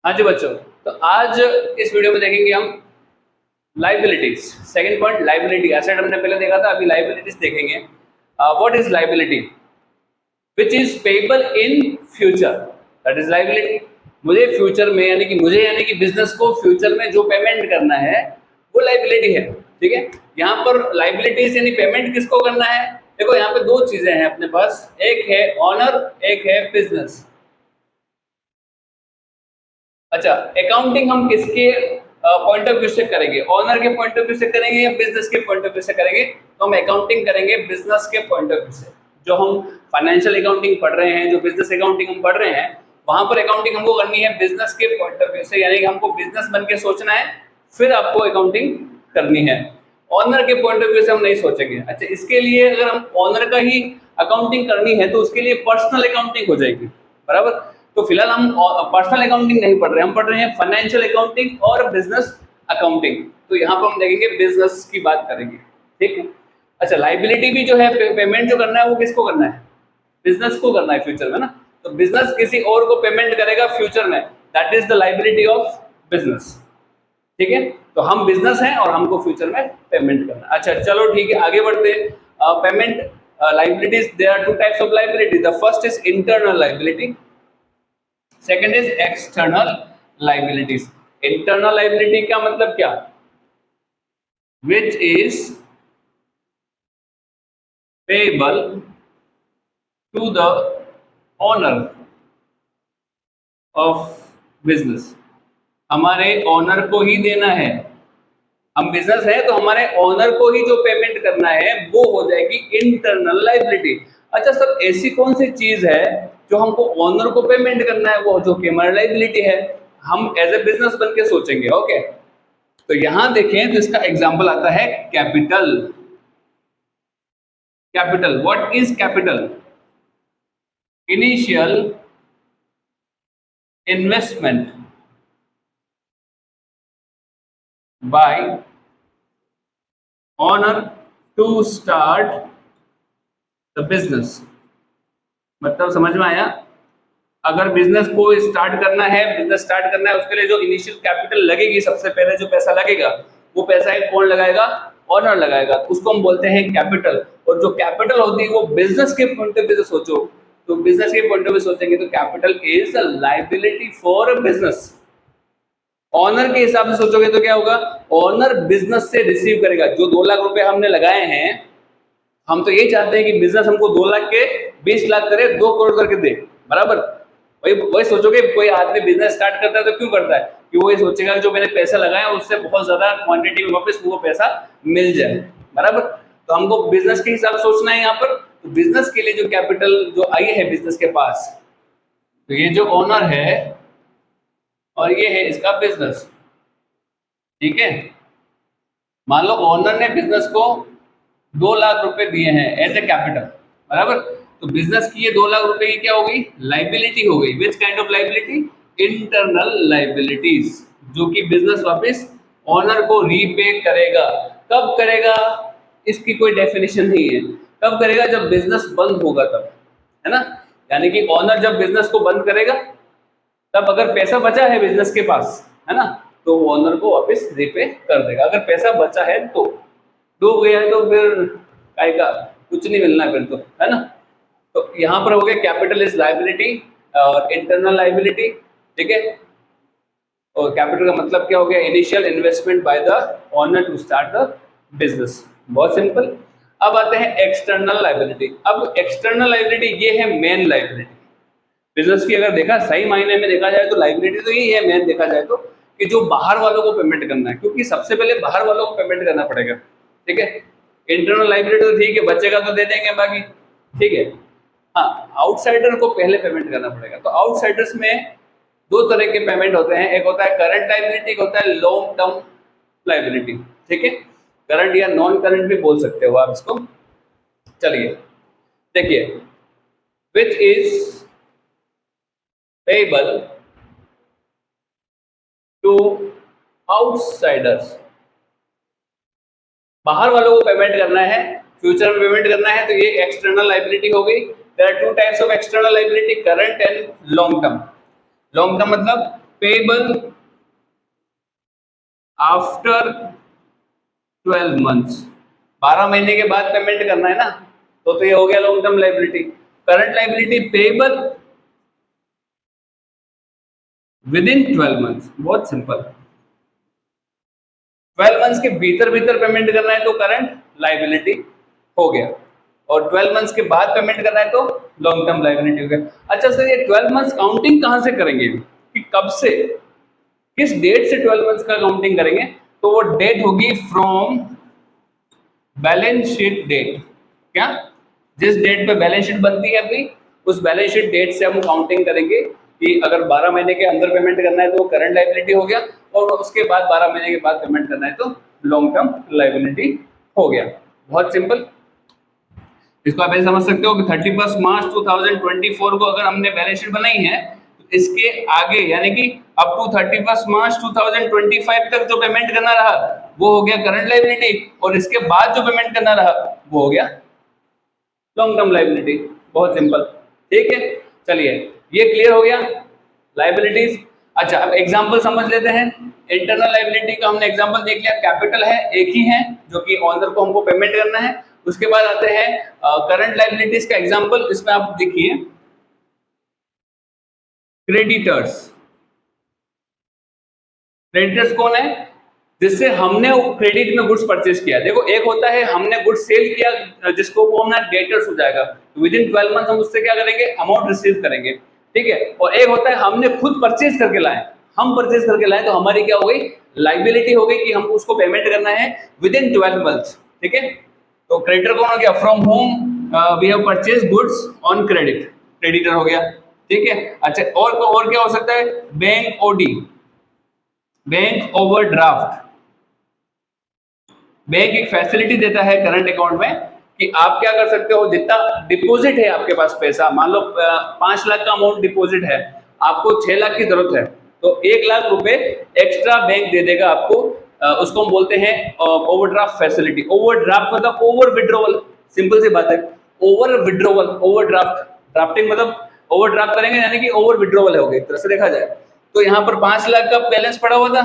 हाँ जी बच्चों, तो आज इस वीडियो में देखेंगे हम liabilities. Second point liability. Asset हमने पहले देखा था, अभी लाइबिलिटीज देखेंगे। What is liability? Which is payable in future, that is liability. मुझे फ्यूचर में यानी कि बिजनेस को फ्यूचर में जो पेमेंट करना है वो लाइबिलिटी है। ठीक है, यहाँ पर लाइबिलिटीज यानी पेमेंट किसको करना है? देखो यहाँ पे दो चीजें हैं अपने पास, एक है ऑनर, एक है बिजनेस। अच्छा, अकाउंटिंग हम किसके पॉइंट ऑफ व्यू से करेंगे? ऑनर के पॉइंट ऑफ व्यू से करेंगे या बिजनेस के पॉइंट ऑफ व्यू से करेंगे? तो हम अकाउंटिंग करेंगे बिजनेस के पॉइंट ऑफ व्यू से। जो हम फाइनेंशियल अकाउंटिंग पढ़ रहे हैं, जो बिजनेस अकाउंटिंग हम पढ़ रहे हैं, वहां पर अकाउंटिंग हमको करनी है बिजनेस के पॉइंट ऑफ व्यू से, यानी कि हमको बिजनेस बन के सोचना है, फिर आपको अकाउंटिंग करनी है। ऑनर के पॉइंट ऑफ व्यू से हम नहीं सोचेंगे। अच्छा, इसके लिए अगर हम ऑनर का ही अकाउंटिंग करनी है तो उसके लिए पर्सनल अकाउंटिंग हो जाएगी, बराबर। तो फिलहाल हम पर्सनल अकाउंटिंग नहीं पढ़ रहे, हम पढ़ रहे हैं फाइनेंशियल अकाउंटिंग और बिजनेस अकाउंटिंग। तो यहाँ पर हम देखेंगे बिजनेस की बात करेंगे, ठीक है। अच्छा, लाइबिलिटी भी जो है, पेमेंट जो करना है वो किसको करना है? बिजनेस को करना है फ्यूचर में ना। तो बिजनेस किसी और को पेमेंट करेगा फ्यूचर में, that is the liability of business. ठीक है, तो हम बिजनेस हैं और हमको फ्यूचर में पेमेंट करना है। अच्छा चलो ठीक है, आगे बढ़ते हैं। Payment liabilities, there are two types of liability. The first is internal liability, second is external liabilities. Internal liability का मतलब क्या? Which is payable to the owner of business. हमारे ओनर को ही देना है। हम बिजनेस है तो हमारे ओनर को ही जो पेमेंट करना है वो हो जाएगी इंटरनल लाइबिलिटी। अच्छा सर, ऐसी कौन सी चीज है जो हमको ओनर को पेमेंट करना है, वो जो कि हमारी लाइबिलिटी है? हम एज ए बिजनेस बन के सोचेंगे। ओके, तो यहां देखें तो इसका एग्जांपल आता है capital. Capital, what is capital? Initial investment by owner to start the business. मतलब समझ में आया? अगर बिजनेस को स्टार्ट करना है, बिजनेस स्टार्ट करना है, उसके लिए जो इनिशियल कैपिटल लगेगी, सबसे पहले जो पैसा लगेगा वो पैसा कौन लगाएगा? ओनर लगाएगा। उसको हम बोलते हैं कैपिटल। और जो कैपिटल होती है वो बिजनेस के पॉइंट ऑफ व्यू से सोचो, तो बिजनेस के पॉइंट ऑफ व्यू सोचेंगे तो capital is a liability for business. Owner के हिसाब से सोचोगे तो क्या होगा? ऑनर बिजनेस से रिसीव करेगा। जो 2 लाख रुपए हमने लगाए हैं, हम तो यही चाहते हैं कि बिजनेस हमको 2 लाख के 20 लाख करे, 2 करोड़ करके दे, बराबर। वही वही सोचोगे, कोई आदमी बिजनेस स्टार्ट करता है तो क्यों करता है? कि वो ये सोचेगा जो मैंने पैसा लगाया उससे बहुत ज्यादा क्वांटिटी में वापस वो पैसा मिल जाए, बराबर। तो हमको बिजनेस के हिसाब से सोचना है यहाँ पर। तो बिजनेस के लिए जो कैपिटल जो आई है बिजनेस के पास, तो ये जो ओनर है और ये है इसका बिजनेस, ठीक है। मान लो ओनर ने बिजनेस को 2 लाख रुपए दिए हैं एज ए कैपिटल, बराबर। तो बिजनेस की ये 2 लाख रुपए की क्या हो गई? लाइबिलिटी हो गई। Which kind of liability? Internal liabilities, जो कि बिजनेस वापस ओनर को रीपे करेगा। कब करेगा इसकी कोई डेफिनेशन नहीं है। कब करेगा? जब बिजनेस बंद होगा तब, है ना। यानी कि ओनर जब बिजनेस को बंद करेगा तब अगर पैसा बचा है बिजनेस के पास, है ना, तो ओनर को वापस रीपे कर देगा। अगर पैसा बचा है तो, डूब गया है तो फिर काय का कुछ नहीं मिलना फिर तो, है ना। तो यहाँ पर हो गया कैपिटल इज लाइबिलिटी और इंटरनल लाइबिलिटी, ठीक है। और कैपिटल का मतलब क्या हो गया? Initial investment by the owner to start the business. बहुत सिंपल। अब आते हैं एक्सटर्नल लाइबिलिटी। अब एक्सटर्नल लाइबिलिटी ये है मेन लाइबिलिटी बिजनेस की। अगर देखा सही मायने में देखा जाए तो लाइबिलिटी तो यही है मेन, देखा जाए तो, कि जो बाहर वालों को पेमेंट करना है, क्योंकि सबसे पहले बाहर वालों को पेमेंट करना पड़ेगा, ठीक है। इंटरनल लाइबिलिटी तो ठीक है, बचेगा तो दे देंगे बाकी, ठीक है। हाँ, आउटसाइडर को पहले पेमेंट करना पड़ेगा। तो आउटसाइडर्स में 2 तरह के पेमेंट होते हैं, एक होता है करंट लाइबिलिटी, एक होता है लॉन्ग टर्म लाइबिलिटी, ठीक है। करंट या नॉन करंट भी बोल सकते हो आप इसको। चलिए देखिए, which is payable to outsiders। बाहर वालों को पेमेंट करना है, फ्यूचर में पेमेंट करना है, तो ये एक्सटर्नल लाइबिलिटी हो गई। There are 2 types of external liability, current and long term. Long term मतलब पेबल आफ्टर 12 मंथ्स, 12 महीने के बाद पेमेंट करना है ना, तो ये हो गया long term liability. Current liability payable with in 12 months, बहुत सिंपल। 12 मंथ्स के भीतर भीतर पेमेंट करना है तो करंट लाइबिलिटी हो गया, और 12 मंथ्स के बाद पेमेंट करना है तो लॉन्ग टर्म लाइबिलिटी हो गया। अच्छा सर, ये 12 मंथ्स काउंटिंग कहां से करेंगे, कि कब से, किस डेट से 12 मंथ्स का काउंटिंग करेंगे? तो वो डेट होगी फ्रॉम बैलेंस शीट डेट। क्या? जिस डेट पे बैलेंस शीट बनती है अपनी, उस बैलेंस शीट डेट से हम काउंटिंग करेंगे कि अगर 12 महीने के अंदर पेमेंट करना है तो करंट लाइबिलिटी हो गया, और उसके बाद 12 महीने के बाद पेमेंट करना है तो लॉन्ग टर्म लाइबिलिटी हो गया। बहुत सिंपल। इसको आप ऐसे समझ सकते हो कि 31 मार्च 2024 को अगर हमने बैलेंस शीट बनाई है, तो इसके आगे यानी कि अप टू 31 मार्च 2025 तक जो पेमेंट करना रहा वो हो गया करंट लाइबिलिटी, और इसके बाद जो पेमेंट करना रहा वो हो गया लॉन्ग टर्म लाइबिलिटी। बहुत सिंपल, ठीक है। चलिए, ये क्लियर हो गया लाइबिलिटीज। अच्छा, अब एग्जांपल समझ लेते हैं। इंटरनल लाइबिलिटी का हमने एग्जांपल देख लिया, कैपिटल है, एक ही है जो कि ओनर को हमको पेमेंट करना है। उसके बाद आते हैं करंट लाइबिलिटीज का एग्जांपल। इसमें आप देखिए क्रेडिटर्स। क्रेडिटर्स कौन है? जिससे हमने क्रेडिट में गुड्स परचेज किया। देखो, एक होता है हमने गुड्स सेल किया, जिसको वो हमारा डेटर्स हो जाएगा, विद इन 12 मंथ हम उससे क्या करेंगे, अमाउंट रिसीव करेंगे, ठीक है। और एक होता है हमने खुद परचेज करके लाए, हम परचेज करके लाए तो हमारी क्या हो गई, लाइबिलिटी हो गई कि हमको उसको पेमेंट करना है विद इन 12 मंथ, ठीक है। तो क्रेडिटर कौन हो गया? From whom we have purchase goods on credit, creditor हो गया, ठीक है। अच्छा, और क्या हो सकता है? Bank OD, bank overdraft. Bank एक फैसिलिटी देता है करंट अकाउंट में कि आप क्या कर सकते हो, जितना डिपॉजिट है आपके पास पैसा, मान लो 5 लाख का अमाउंट डिपॉजिट है, आपको 6 लाख की जरूरत है, तो 1 लाख रुपए एक्स्ट्रा बैंक दे देगा आपको। उसको हम बोलते हैं ओवरड्राफ्ट फैसिलिटी। ओवरड्राफ्ट मतलब ओवर विड्रॉवल, सिंपल सी बात है। ओवर विड्रॉवल, ओवरड्राफ्ट, ड्राफ्टिंग मतलब ओवरड्राफ्ट करेंगे यानी कि ओवर विड्रॉवल हो गई, एक तरह से देखा जाए तो। यहाँ पर 5 लाख का बैलेंस पड़ा हुआ था,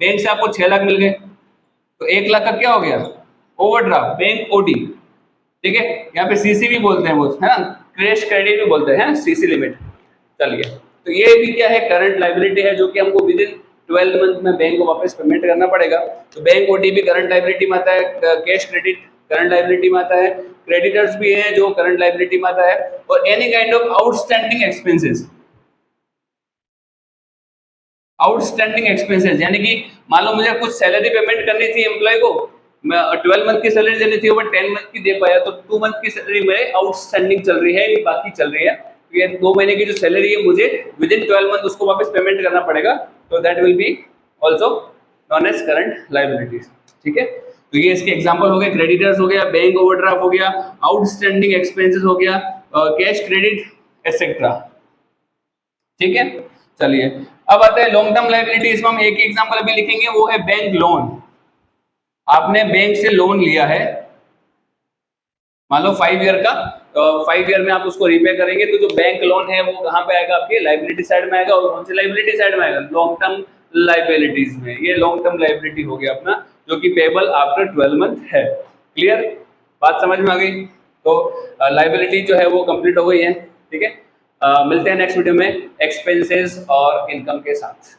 बैंक से आपको 6 लाख मिल गए, तो 1 लाख का क्या हो गया, ओवरड्राफ्ट, बैंक ओडी, ठीक है। यहाँ पे सीसी भी बोलते हैं वो, है ना, कैश क्रेडिट भी बोलते हैं, सीसी लिमिट। चलिए, तो ये भी क्या है, करंट लाइबिलिटी है, जो कि हमको विद इन 12 मंथ में बैंक को वापस पेमेंट करना पड़ेगा। तो बैंक ओडी भी करंट लाइबिलिटी में आता है, कैश क्रेडिट करंट लाइबिलिटी में आता है, क्रेडिटर्स भी है जो करंट लाइबिलिटी में आता है, और any kind of outstanding expenses. Outstanding expenses यानी कि मान लो मुझे कुछ सैलरी पेमेंट करनी थी एम्प्लॉय को, मैं 12 मंथ की सैलरी देनी थी, बट 10 मंथ की दे पाया, तो 2 मंथ की सैलरी मेरे आउटस्टैंडिंग चल रही है, ये बाकी चल रही है। तो ये 2 महीने की जो सैलरी है मुझे विद इन 12 मंथ उसको वापस पेमेंट करना पड़ेगा, तो that will be also known as current liabilities, ठीक है। तो ये इसके एग्जांपल हो गए, क्रेडिटर्स हो गया, बैंक ओवरड्राफ्ट हो गया, आउटस्टैंडिंग एक्सपेंसेस हो गया, कैश क्रेडिट एटसेट्रा, ठीक है। चलिए, अब आता है लॉन्ग टर्म लायबिलिटी। इसमें हम एक ही एग्जांपल अभी लिखेंगे, वो है बैंक लोन। आपने बैंक से लोन लिया है, मान लो 5 ईयर का, 5 ईयर में आप उसको रीपे करेंगे, तो जो बैंक लोन है वो कहाँ पे आएगा, आपके लायबिलिटी साइड में आएगा। और कौन सी लायबिलिटी साइड में आएगा, लॉन्ग टर्म लायबिलिटीज में। ये लॉन्ग टर्म लायबिलिटी हो गया अपना, जो कि पेबल आफ्टर 12 मंथ है। क्लियर, बात समझ में आ गई? तो लायबिलिटी जो है वो कंप्लीट हो गई है, ठीक है। मिलते हैं नेक्स्ट वीडियो में एक्सपेंसेस और इनकम के साथ।